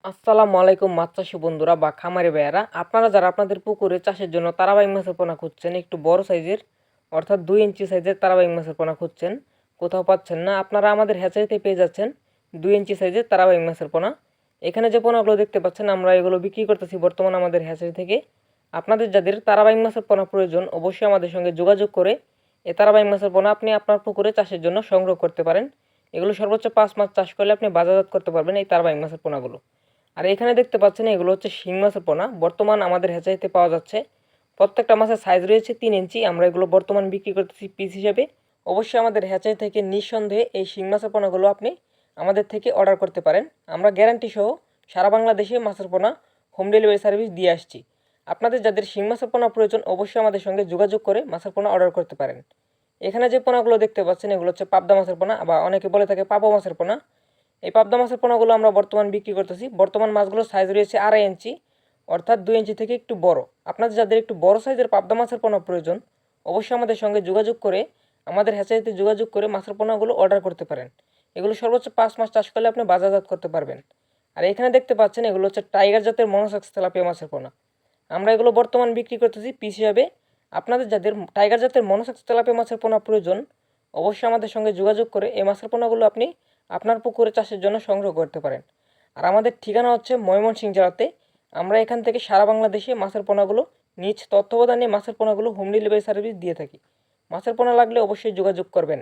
আসসালামু আলাইকুম মাছ চাষী বন্ধুরা বা খামারি ভাইয়ারা, আপনারা যারা আপনাদের পুকুরে চাষের জন্য তারাবাইং মাছের পোনা খুঁজছেন, একটু বড় সাইজের অর্থাৎ 2 ইঞ্চি সাইজের তারাবাইং মাছের পোনা খুঁজছেন, কোথাও পাচ্ছেন না, আপনারা আমাদের হ্যাচারিতে পেয়ে যাচ্ছেন 2 ইঞ্চি সাইজের তারাবাইং মাছের পোনা। এখানে যে পোনাগুলো দেখতে পাচ্ছেন আমরা এগুলো বিক্রি করতেছি বর্তমান আমাদের হ্যাচারি থেকে। আপনাদের যাদের তারাবাইং মাছের পোনা প্রয়োজন অবশ্যই আমাদের সঙ্গে যোগাযোগ করে এই তারাবাইং মাছের পোনা আপনি আপনার পুকুরে চাষের জন্য সংগ্রহ করতে পারেন। এগুলো সর্বোচ্চ 5 মাস চাষ করলে আপনি বাজারজাত করতে পারবেন এই তারাবাইং মাছের পোনাগুলো। আর এখানে দেখতে পাচ্ছেন এগুলো হচ্ছে শিং মাছের পোনা, বর্তমান আমাদের হ্যাচারিতে পাওয়া যাচ্ছে। প্রত্যেকটা মাছের সাইজ রয়েছে 3 ইঞ্চি। আমরা এগুলো বর্তমান বিক্রি করতেছি পিস হিসেবে। অবশ্যই আমাদের হ্যাচারি থেকে নিঃসন্দেহে এই শিং মাছের পোনাগুলো আপনি আমাদের থেকে অর্ডার করতে পারেন। আমরা গ্যারান্টি সহ সারা বাংলাদেশে মাছের পোনা হোম ডেলিভারি সার্ভিস দিয়ে আসছি। আপনাদের যাদের শিং মাছের পোনা প্রয়োজন অবশ্যই আমাদের সঙ্গে যোগাযোগ করে মাছের পোনা অর্ডার করতে পারেন। এখানে যে পোনাগুলো দেখতে পাচ্ছেন এগুলো হচ্ছে পাবদা মাছের পোনা বা অনেকে বলে থাকে পাবো মাছের পোনা। এই পাবদা মাছের পোনাগুলো আমরা বর্তমান বিক্রি করতেছি। বর্তমান মাছগুলোর সাইজ রয়েছে 2.5 ইঞ্চি, অর্থাৎ 2 ইঞ্চি থেকে একটু বড়। আপনাদের যাদের একটু বড় সাইজের পাবদা মাছের পোনা প্রয়োজন অবশ্যই আমাদের সঙ্গে যোগাযোগ করে আমাদের হ্যাচারিতে যোগাযোগ করে মাছের পোনাগুলো অর্ডার করতে পারেন। এগুলো সর্বোচ্চ 5 মাস চাষ করলে আপনি বাজারজাত করতে পারবেন। আর এখানে দেখতে পাচ্ছেন এগুলো হচ্ছে টাইগার জাতের মনোসেক্স তেলাপিয়া মাছের পোনা। আমরা এগুলো বর্তমান বিক্রি করতেছি পিস হিসাবে। আপনাদের যাদের টাইগার জাতের মনোসেক্স তেলাপিয়া মাছের পোনা প্রয়োজন অবশ্যই আমাদের সঙ্গে যোগাযোগ করে এই মাছের পোনাগুলো আপনি আপনার পুকুরে চাষের জন্য সংগ্রহ করতে পারেন। আর আমাদের ঠিকানা হচ্ছে ময়মনসিংহ জেলাতে। আমরা এখান থেকে সারা বাংলাদেশে মাছের পোনাগুলো নিজ তত্ত্বাবধানে মাছের পোনাগুলো হোম ডেলিভারি সার্ভিস দিয়ে থাকি। মাছের পোনা লাগলে অবশ্যই যোগাযোগ করবেন।